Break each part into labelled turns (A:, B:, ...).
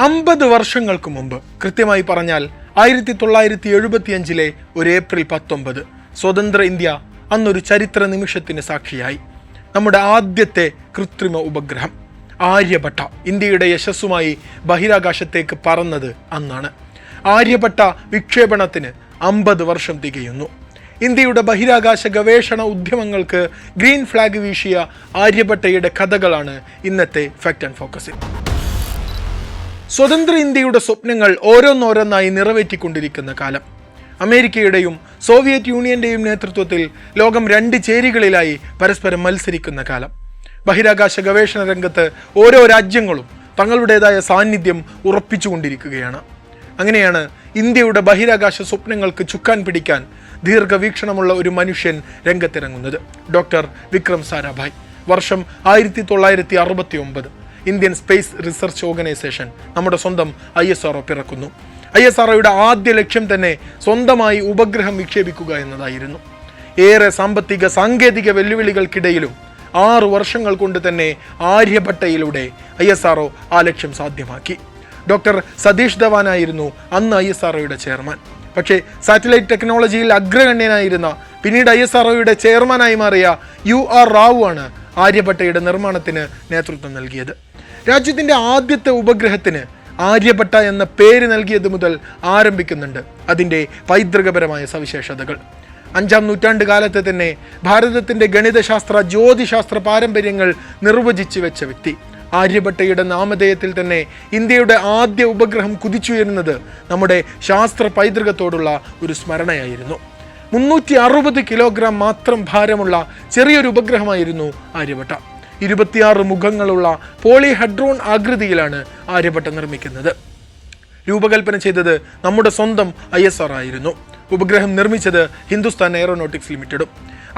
A: 50 വർഷങ്ങൾക്ക് മുമ്പ്, കൃത്യമായി പറഞ്ഞാൽ 1975 ഒരു ഏപ്രിൽ 19, സ്വതന്ത്ര ഇന്ത്യ അന്നൊരു ചരിത്ര നിമിഷത്തിന് സാക്ഷിയായി. നമ്മുടെ ആദ്യത്തെ കൃത്രിമ ഉപഗ്രഹം ആര്യഭട്ട ഇന്ത്യയുടെ യശസ്സുമായി ബഹിരാകാശത്തേക്ക് പറന്നത് അന്നാണ്. ആര്യഭട്ട വിക്ഷേപണത്തിന് 50 വർഷം തികയുന്നു. ഇന്ത്യയുടെ ബഹിരാകാശ ഗവേഷണ ഉദ്യമങ്ങൾക്ക് ഗ്രീൻ ഫ്ലാഗ് വീശിയ ആര്യഭട്ടയുടെ കഥകളാണ് ഇന്നത്തെ ഫാക്ട് ആൻഡ് ഫോക്കസിൽ. സ്വതന്ത്ര ഇന്ത്യയുടെ സ്വപ്നങ്ങൾ ഓരോന്നോരോന്നായി നിറവേറ്റിക്കൊണ്ടിരിക്കുന്ന കാലം. അമേരിക്കയുടെയും സോവിയറ്റ് യൂണിയന്റെയും നേതൃത്വത്തിൽ ലോകം 2 ചേരികളിലായി പരസ്പരം മത്സരിക്കുന്ന കാലം. ബഹിരാകാശ ഗവേഷണ രംഗത്ത് ഓരോ രാജ്യങ്ങളും തങ്ങളുടേതായ സാന്നിധ്യം ഉറപ്പിച്ചുകൊണ്ടിരിക്കുകയാണ്. അങ്ങനെയാണ് ഇന്ത്യയുടെ ബഹിരാകാശ സ്വപ്നങ്ങൾക്ക് ചുക്കാൻ പിടിക്കാൻ ദീർഘവീക്ഷണമുള്ള ഒരു മനുഷ്യൻ രംഗത്തിറങ്ങുന്നത്. ഡോക്ടർ വിക്രം സാരാഭായ്. വർഷം 1969. ഇന്ത്യൻ സ്പേസ് റിസർച്ച് ഓർഗനൈസേഷൻ, നമ്മുടെ സ്വന്തം ISRO പിറക്കുന്നു. ISROയുടെ ആദ്യ ലക്ഷ്യം തന്നെ സ്വന്തമായി ഉപഗ്രഹം വിക്ഷേപിക്കുക എന്നതായിരുന്നു. ഏറെ സാമ്പത്തിക സാങ്കേതിക വെല്ലുവിളികൾക്കിടയിലും 6 വർഷങ്ങൾ കൊണ്ട് തന്നെ ആര്യഭട്ടയിലൂടെ ISRO ആ ലക്ഷ്യം സാധ്യമാക്കി. ഡോക്ടർ സതീഷ് ധവാനായിരുന്നു അന്ന് ISROയുടെ ചെയർമാൻ. പക്ഷേ സാറ്റലൈറ്റ് ടെക്നോളജിയിൽ അഗ്രഗണ്യനായിരുന്ന, പിന്നീട് ISROയുടെ ചെയർമാനായി മാറിയ UR റാവു ആണ് ആര്യഭട്ടയുടെ നിർമ്മാണത്തിന് നേതൃത്വം നൽകിയത്. രാജ്യത്തിൻ്റെ ആദ്യത്തെ ഉപഗ്രഹത്തിന് ആര്യഭട്ട എന്ന പേര് നൽകിയത് മുതൽ ആരംഭിക്കുന്നുണ്ട് അതിൻ്റെ പൈതൃകപരമായ സവിശേഷതകൾ. 5-ാം നൂറ്റാണ്ട് കാലത്ത് തന്നെ ഭാരതത്തിൻ്റെ ഗണിതശാസ്ത്ര ജ്യോതിശാസ്ത്ര പാരമ്പര്യങ്ങൾ നിർവചിച്ചു വെച്ച വ്യക്തി. ആര്യഭട്ടയുടെ നാമധേയത്തിൽ തന്നെ ഇന്ത്യയുടെ ആദ്യ ഉപഗ്രഹം കുതിച്ചുയരുന്നത് നമ്മുടെ ശാസ്ത്ര പൈതൃകത്തോടുള്ള ഒരു സ്മരണയായിരുന്നു. 360 കിലോഗ്രാം മാത്രം ഭാരമുള്ള ചെറിയൊരു ഉപഗ്രഹമായിരുന്നു ആര്യഭട്ട. 26 മുഖങ്ങളുള്ള പോളിഹെഡ്രോൺ ആകൃതിയിലാണ് ആര്യഭട്ട നിർമ്മിക്കുന്നത്. രൂപകൽപ്പന ചെയ്തത് നമ്മുടെ സ്വന്തം ISRO ആയിരുന്നു. ഉപഗ്രഹം നിർമ്മിച്ചത് ഹിന്ദുസ്ഥാൻ എയറോനോട്ടിക്സ് ലിമിറ്റഡും.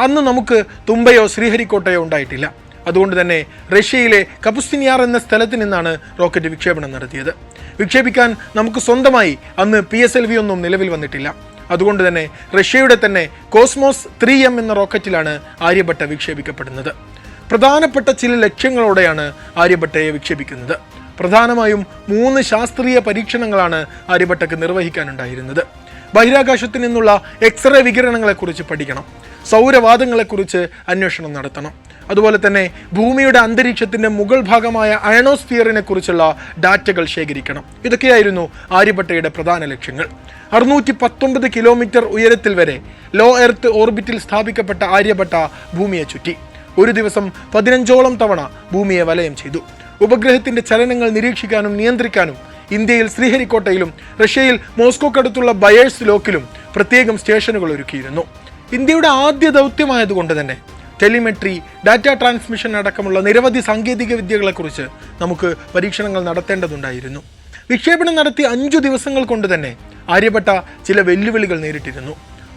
A: അന്ന് നമുക്ക് തുമ്പയോ ശ്രീഹരിക്കോട്ടയോ ഉണ്ടായിട്ടില്ല. അതുകൊണ്ട് തന്നെ റഷ്യയിലെ കപുസ്തിനിയാർ എന്ന സ്ഥലത്ത് നിന്നാണ് റോക്കറ്റ് വിക്ഷേപണം നടത്തിയത്. വിക്ഷേപിക്കാൻ നമുക്ക് സ്വന്തമായി അന്ന് PSLV ഒന്നും നിലവിൽ വന്നിട്ടില്ല. അതുകൊണ്ട് തന്നെ റഷ്യയുടെ തന്നെ കോസ്മോസ് 3M എന്ന റോക്കറ്റിലാണ് ആര്യഭട്ട വിക്ഷേപിക്കപ്പെടുന്നത്. പ്രധാനപ്പെട്ട ചില ലക്ഷ്യങ്ങളോടെയാണ് ആര്യഭട്ടയെ വിക്ഷേപിക്കുന്നത്. പ്രധാനമായും 3 ശാസ്ത്രീയ പരീക്ഷണങ്ങളാണ് ആര്യഭട്ടക്ക് നിർവഹിക്കാനുണ്ടായിരുന്നത്. ബഹിരാകാശത്തു നിന്നുള്ള എക്സ്റേ വികിരണങ്ങളെക്കുറിച്ച് പഠിക്കണം, സൗരവാദങ്ങളെക്കുറിച്ച് അന്വേഷണം നടത്തണം, അതുപോലെ തന്നെ ഭൂമിയുടെ അന്തരീക്ഷത്തിൻ്റെ മുകൾ ഭാഗമായ അയണോസ്ഫിയറിനെ കുറിച്ചുള്ള ഡാറ്റകൾ ശേഖരിക്കണം. ഇതൊക്കെയായിരുന്നു ആര്യഭട്ടയുടെ പ്രധാന ലക്ഷ്യങ്ങൾ. 619 കിലോമീറ്റർ ഉയരത്തിൽ വരെ ലോ എർത്ത് ഓർബിറ്റിൽ സ്ഥാപിക്കപ്പെട്ട ആര്യഭട്ട ഭൂമിയെ ചുറ്റി. ഒരു ദിവസം 15ഓളം തവണ ഭൂമിയെ വലയം ചെയ്തു. ഉപഗ്രഹത്തിന്റെ ചലനങ്ങൾ നിരീക്ഷിക്കാനും നിയന്ത്രിക്കാനും ഇന്ത്യയിൽ ശ്രീഹരിക്കോട്ടയിലും റഷ്യയിൽ മോസ്കോക്കടുത്തുള്ള ബയേഴ്സ് ലോക്കിലും പ്രത്യേകം സ്റ്റേഷനുകൾ ഒരുക്കിയിരുന്നു. ഇന്ത്യയുടെ ആദ്യ ദൗത്യമായതുകൊണ്ട് തന്നെ ടെലിമെട്രി, ഡാറ്റ ട്രാൻസ്മിഷൻ അടക്കമുള്ള നിരവധി സാങ്കേതിക വിദ്യകളെക്കുറിച്ച് നമുക്ക് പരീക്ഷണങ്ങൾ നടത്തേണ്ടതുണ്ടായിരുന്നു. വിക്ഷേപണം നടത്തി 5 ദിവസങ്ങൾ കൊണ്ട് തന്നെ ആര്യഭട്ട ചില വെല്ലുവിളികൾ നേരിട്ടിരുന്നു.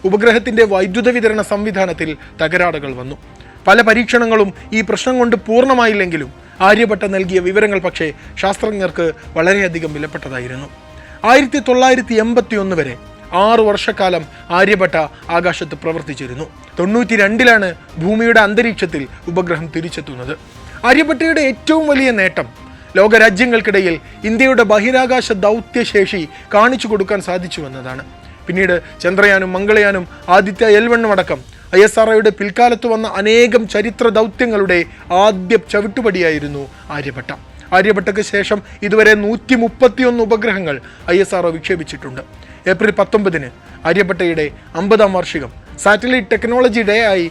A: ഉപഗ്രഹത്തിന്റെ വൈദ്യുത വിതരണ സംവിധാനത്തിൽ തകരാറുകൾ വന്നു. പല പരീക്ഷണങ്ങളും ഈ പ്രശ്നം കൊണ്ട് പൂർണ്ണമായില്ലെങ്കിലും ആര്യഭട്ട നൽകിയ വിവരങ്ങൾ പക്ഷേ ശാസ്ത്രജ്ഞർക്ക് വളരെയധികം വിലപ്പെട്ടതായിരുന്നു. 1981 വരെ 6 വർഷക്കാലം ആര്യഭട്ട ആകാശത്ത് പ്രവർത്തിച്ചിരുന്നു. 92-ലാണ് ഭൂമിയുടെ അന്തരീക്ഷത്തിൽ ഉപഗ്രഹം തിരിച്ചെത്തുന്നത്. ആര്യഭട്ടയുടെ ഏറ്റവും വലിയ നേട്ടം ലോകരാജ്യങ്ങൾക്കിടയിൽ ഇന്ത്യയുടെ ബഹിരാകാശ ദൗത്യശേഷി കാണിച്ചു കൊടുക്കാൻ സാധിച്ചുവെന്നതാണ്. പിന്നീട് ചന്ദ്രയാനും മംഗളയാനും ആദിത്യ L1 അടക്കം ISROയുടെ പിൽക്കാലത്ത് വന്ന അനേകം ചരിത്ര ദൗത്യങ്ങളുടെ ആദ്യ ചവിട്ടുപടിയായിരുന്നു ആര്യഭട്ട. ആര്യഭട്ടയ്ക്ക് ശേഷം ഇതുവരെ 131 ഉപഗ്രഹങ്ങൾ ISRO വിക്ഷേപിച്ചിട്ടുണ്ട്. ഏപ്രിൽ 19 ആര്യഭട്ടയുടെ 50-ാം വാർഷികം സാറ്റലൈറ്റ് ടെക്നോളജി ഡേ ആയി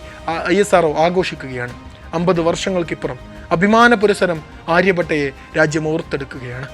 A: ISRO ആഘോഷിക്കുകയാണ്. 50 വർഷങ്ങൾക്കിപ്പുറം അഭിമാന പുരസ്സരം ആര്യഭട്ടയെ രാജ്യം ഓർത്തെടുക്കുകയാണ്.